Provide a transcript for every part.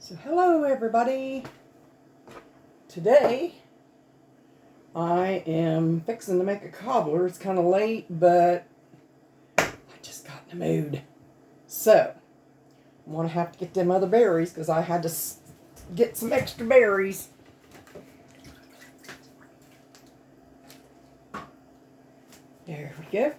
So hello everybody. Today I am fixing to make a cobbler. It's kind of late, but I just got in the mood. So I'm going to have to get them other berries because I had to get some extra berries. There we go.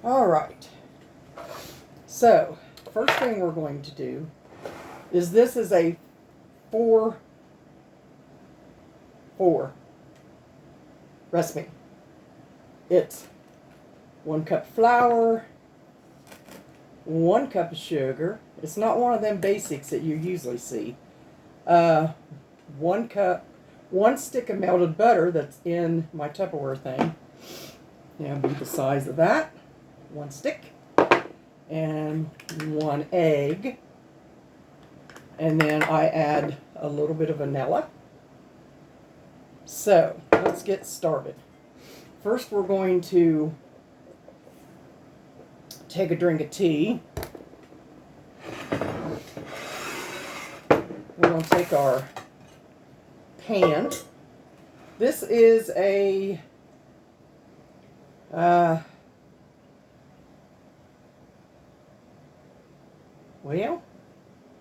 All right. So, first thing we're going to do is this is a 4 recipe. It's 1 cup flour, 1 cup of sugar. It's not one of them basics that you usually see. 1 stick of melted butter that's in my Tupperware thing. Now be the size of that. 1 stick. And 1 egg. And then I add a little bit of vanilla. So, let's get started. First we're going to take a drink of tea. We're going to take our pan. This is a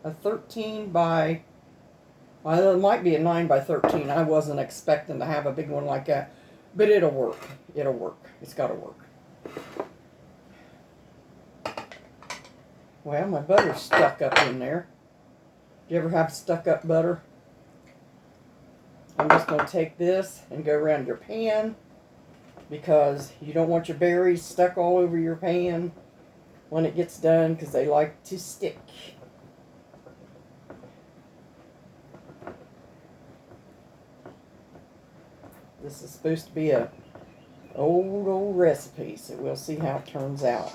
a 13 by, well, it might be a 9 by 13. I wasn't expecting to have a big one like that, but it'll work. It'll work. It's got to work. Well, my butter's stuck up in there. Do you ever have stuck up butter? I'm just going to take this and go around your pan because you don't want your berries stuck all over your pan when it gets done because they like to stick. This is supposed to be a old recipe, so we'll see how it turns out.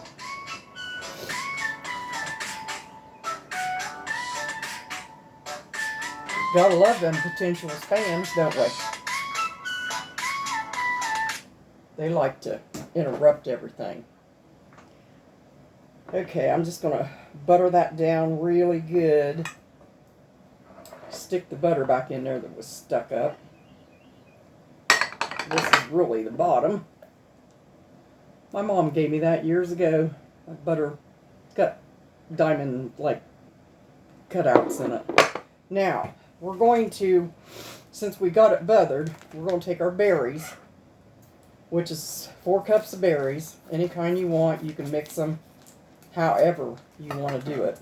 Gotta love them potential pans, don't we? They like to interrupt everything. Okay, I'm just going to butter that down really good. Stick the butter back in there that was stuck up. This is really the bottom. My mom gave me that years ago. That butter, it's got diamond-like cutouts in it. Now, we're going to, since we got it buttered, we're going to take our berries, which is 4 cups of berries. Any kind you want. You can mix them however you want to do it.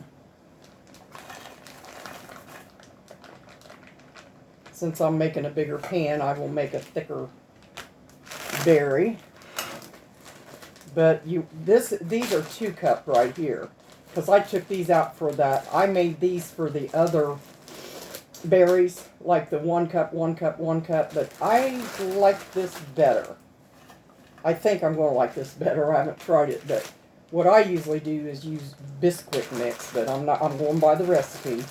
Since I'm making a bigger pan, I will make a thicker berry. But these are 2 cup right here. Because I took these out for that. I made these for the other berries, like the 1 cup, 1 cup, 1 cup. But I like this better. I think I'm going to like this better. I haven't tried it, but what I usually do is use Bisquick mix, but I'm going by the recipe.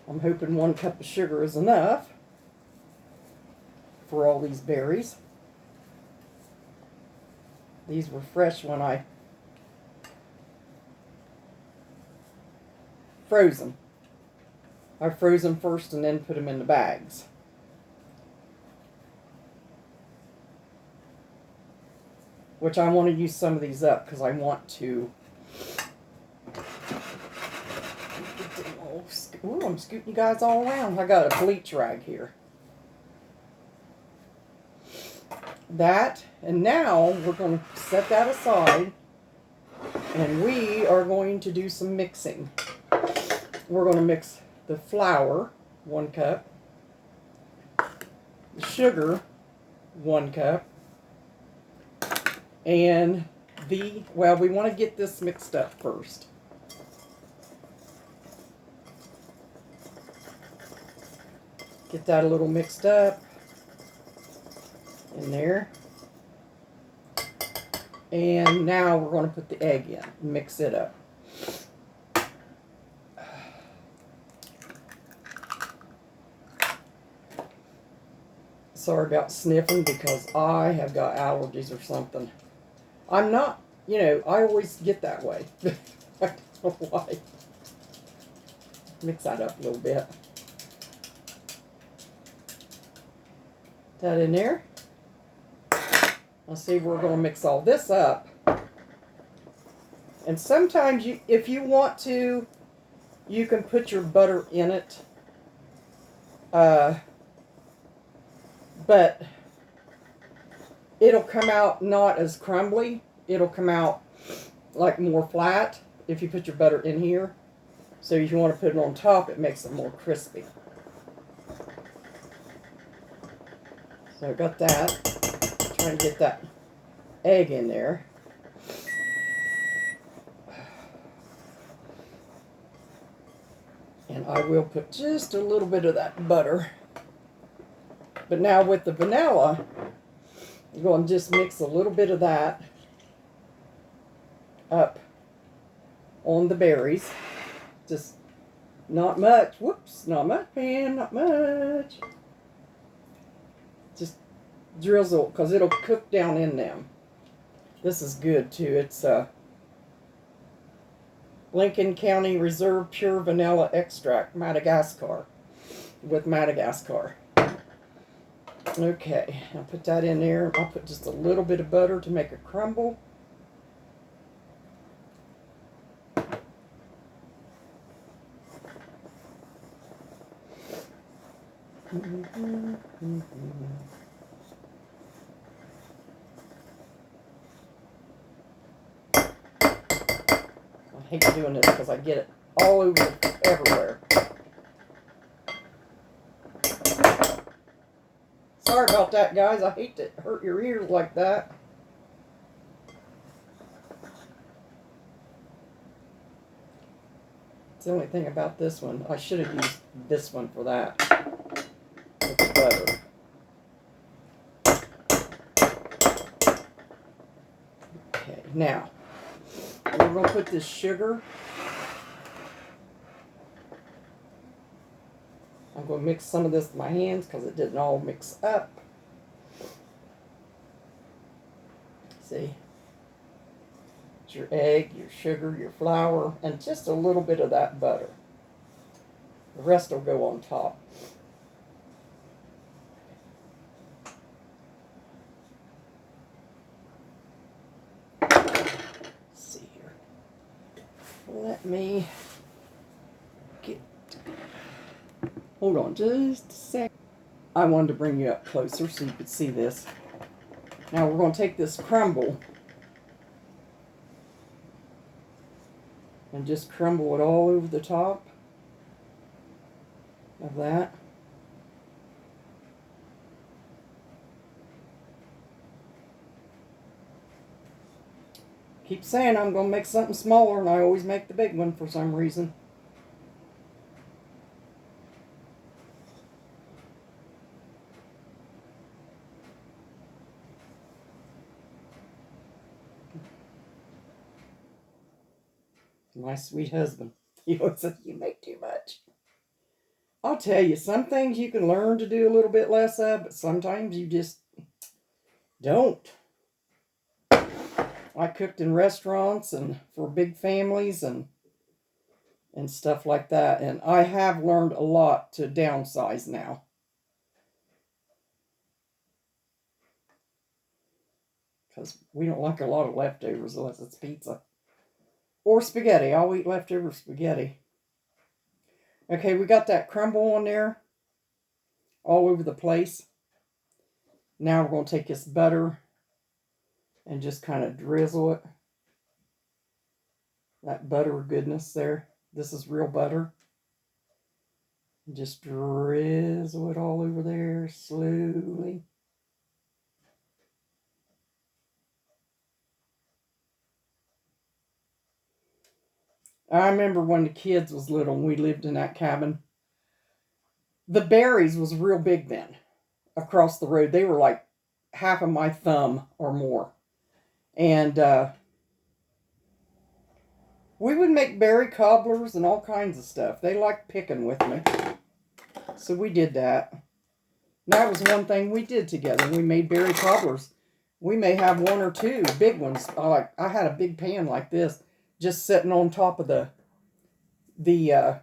I'm hoping 1 cup of sugar is enough for all these berries. These were fresh when I froze them. I froze them first and then put them in the bags. Which I want to use some of these up because I want to. Ooh, I'm scooting you guys all around. I got a bleach rag here. That, and now we're going to set that aside and we are going to do some mixing. We're going to mix the flour, 1 cup, the sugar, 1 cup, and we want to get this mixed up first. Get that a little mixed up in there. And now we're going to put the egg in and mix it up. Sorry about sniffing because I have got allergies or something. I'm not, you know, I always get that way. I don't know why. Mix that up a little bit. That in there. Let's see, we're going to mix all this up. And sometimes, if you want to, you can put your butter in it. But it'll come out not as crumbly. It'll come out like more flat if you put your butter in here. So if you want to put it on top, it makes it more crispy. So I got that. Trying to get that egg in there. And I will put just a little bit of that butter. But now with the vanilla, I'm going to just mix a little bit of that up on the berries. Just not much. Whoops, not much, man, not much. Just drizzle, because it'll cook down in them. This is good too. It's Lincoln County Reserve Pure Vanilla Extract, Madagascar, with Madagascar. Okay, I'll put that in there. I'll put just a little bit of butter to make it crumble. I hate doing this because I get it all over everywhere. Sorry about that, guys. I hate to hurt your ears like that. It's the only thing about this one. I should have used this one for that. With the butter. Okay, now we're going to put this sugar. I'm going to mix some of this with my hands because it didn't all mix up. See? It's your egg, your sugar, your flour, and just a little bit of that butter. The rest will go on top. Let's see here. Let me get... Hold on just a sec. I wanted to bring you up closer so you could see this. Now we're going to take this crumble and just crumble it all over the top of that. Keep saying I'm going to make something smaller, and I always make the big one for some reason. My sweet husband. He always says, you make too much. I'll tell you, some things you can learn to do a little bit less of, but sometimes you just don't. I cooked in restaurants and for big families and stuff like that, and I have learned a lot to downsize now. Because we don't like a lot of leftovers unless it's pizza. Or spaghetti. I'll eat leftover spaghetti. Okay, we got that crumble on there. All over the place. Now we're going to take this butter and just kind of drizzle it. That butter goodness there. This is real butter. Just drizzle it all over there slowly. I remember when the kids was little and we lived in that cabin. The berries was real big then. Across the road. They were like half of my thumb or more. And we would make berry cobblers and all kinds of stuff. They liked picking with me. So we did that. That was one thing we did together. We made berry cobblers. We may have one or two big ones. I had a big pan like this, just sitting on top of the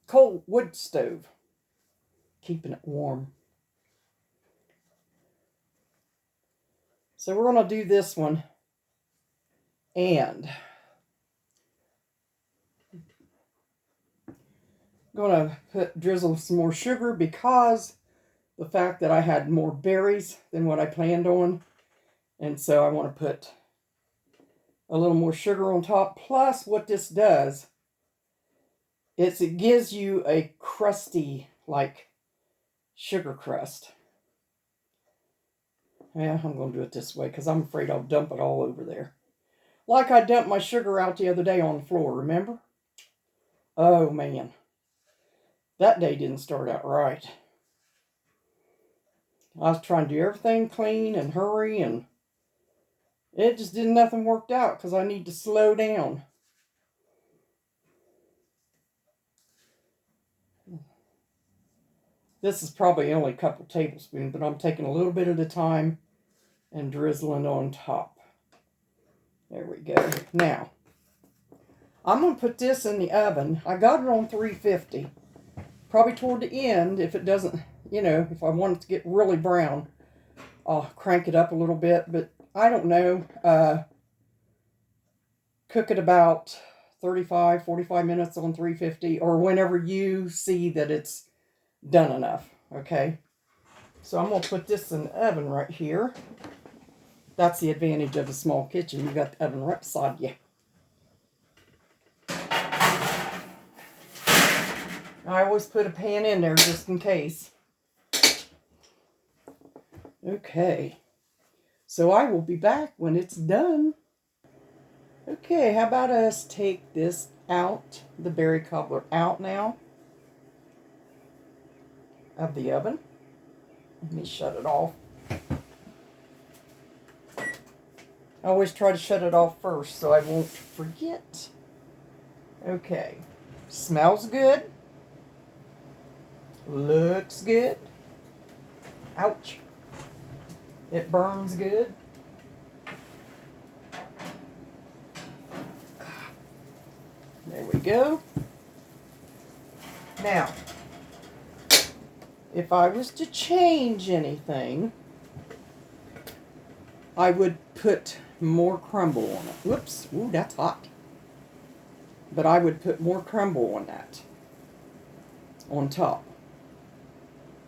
coal wood stove, keeping it warm. So we're going to do this one, and going to drizzle some more sugar because the fact that I had more berries than what I planned on, and so I want to put a little more sugar on top. Plus, what this does is it gives you a crusty, like, sugar crust. Yeah, I'm going to do it this way because I'm afraid I'll dump it all over there. Like I dumped my sugar out the other day on the floor, remember? Oh, man. That day didn't start out right. I was trying to do everything clean and hurry, and it just didn't, nothing worked out because I need to slow down. This is probably only a couple tablespoons, but I'm taking a little bit at a time and drizzling on top. There we go. Now, I'm going to put this in the oven. I got it on 350. Probably toward the end, if it doesn't, if I want it to get really brown, I'll crank it up a little bit. But I don't know. Cook it about 35, 45 minutes on 350, or whenever you see that it's done enough, okay? So I'm going to put this in the oven right here. That's the advantage of a small kitchen. You got the oven right beside you. I always put a pan in there just in case. Okay. So I will be back when it's done. Okay, how about us take this out, the berry cobbler out now of the oven. Let me shut it off. I always try to shut it off first so I won't forget. Okay. Smells good. Looks good. Ouch. It burns good. There we go. Now, if I was to change anything, I would put more crumble on it. Whoops. Ooh, that's hot. But I would put more crumble on that. On top.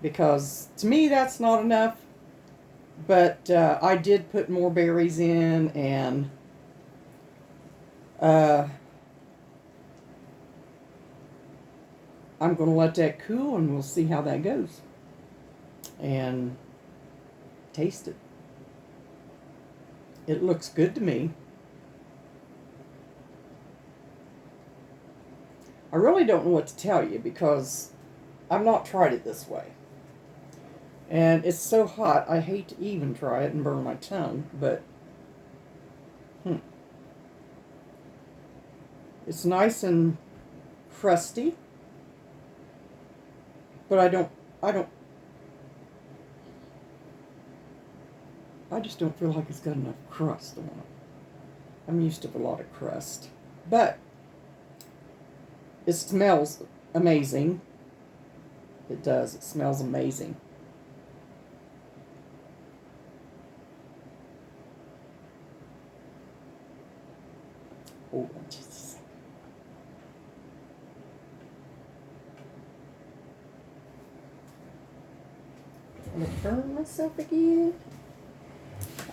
Because to me that's not enough. But I did put more berries in, and I'm going to let that cool, and we'll see how that goes. And taste it. It looks good to me. I really don't know what to tell you because I've not tried it this way. And it's so hot, I hate to even try it and burn my tongue, but it's nice and crusty. But I just don't feel like it's got enough crust on it. I'm used to a lot of crust. But it smells amazing. It does. It smells amazing. Oh, just a second. I'm going to burn myself again.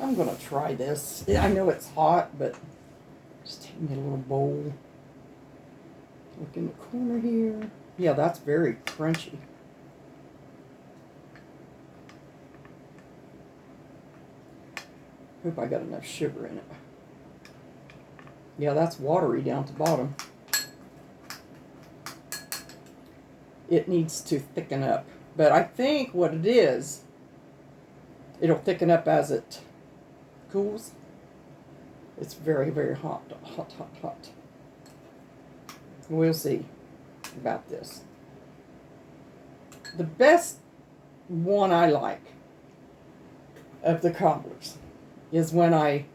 I'm going to try this. I know it's hot, but just take me a little bowl. Look in the corner here. Yeah, that's very crunchy. Hope I got enough sugar in it. Yeah, that's watery down to the bottom. It needs to thicken up. But I think what it is, it'll thicken up as it cools. It's very, very hot. Hot, hot, hot. We'll see about this. The best one I like of the Cobblers is when I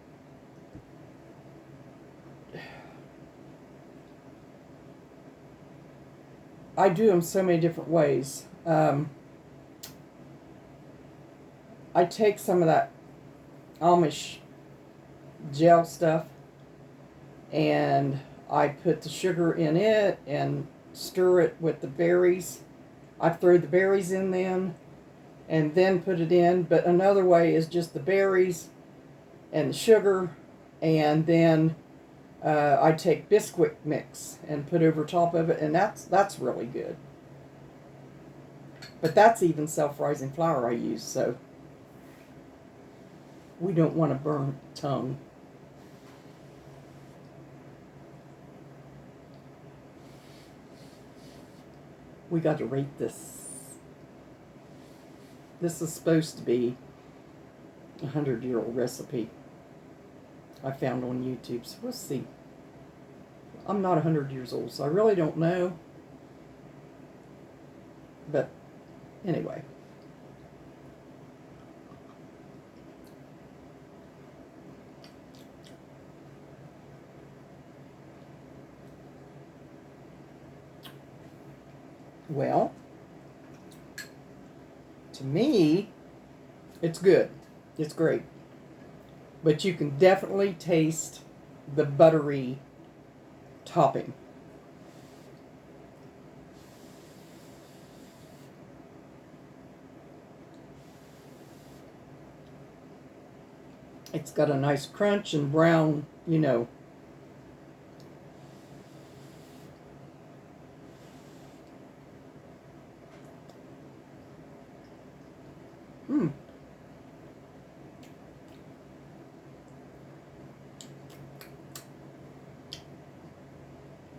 do them so many different ways. I take some of that Amish gel stuff and I put the sugar in it and stir it with the berries. I throw the berries in and then put it in. But another way is just the berries and the sugar, and then I take Bisquick mix and put over top of it, and that's really good. But that's even self-rising flour I use, so we don't want to burn tongue. We got to rate this. This is supposed to be a 100-year-old recipe I found on YouTube, so we'll see. I'm not 100 years old, so I really don't know. But anyway. Well, to me, it's good. It's great. But you can definitely taste the buttery topping. It's got a nice crunch and brown, you know.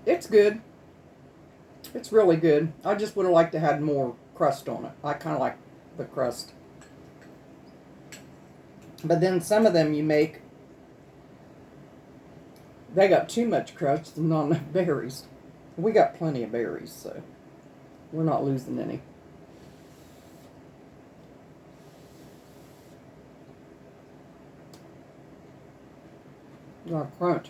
It's good. It's really good. I just would have liked to have had more crust on it. I kind of like the crust. But then some of them you make, they got too much crust and not enough berries. We got plenty of berries, so we're not losing any. Got a crunch.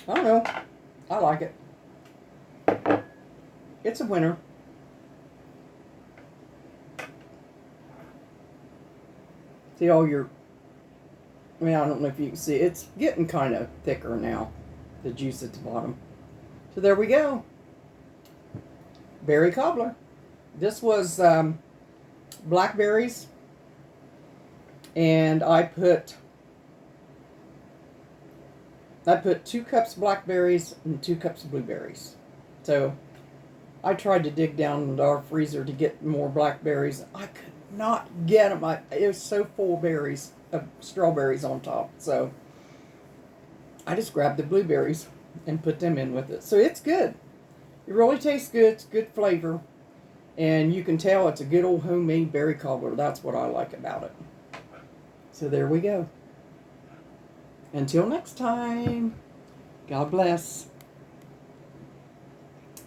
I don't know. I like it. It's a winner. See all your, I mean, I don't know if you can see, it's getting kind of thicker now, the juice at the bottom. So there we go. Berry cobbler. This was blackberries, and I put 2 cups blackberries and 2 cups blueberries. So I tried to dig down into our freezer to get more blackberries. I could not get them. It was so full of berries, of strawberries on top. So I just grabbed the blueberries and put them in with it. So it's good. It really tastes good. It's good flavor. And you can tell it's a good old homemade berry cobbler. That's what I like about it. So there we go. Until next time, God bless.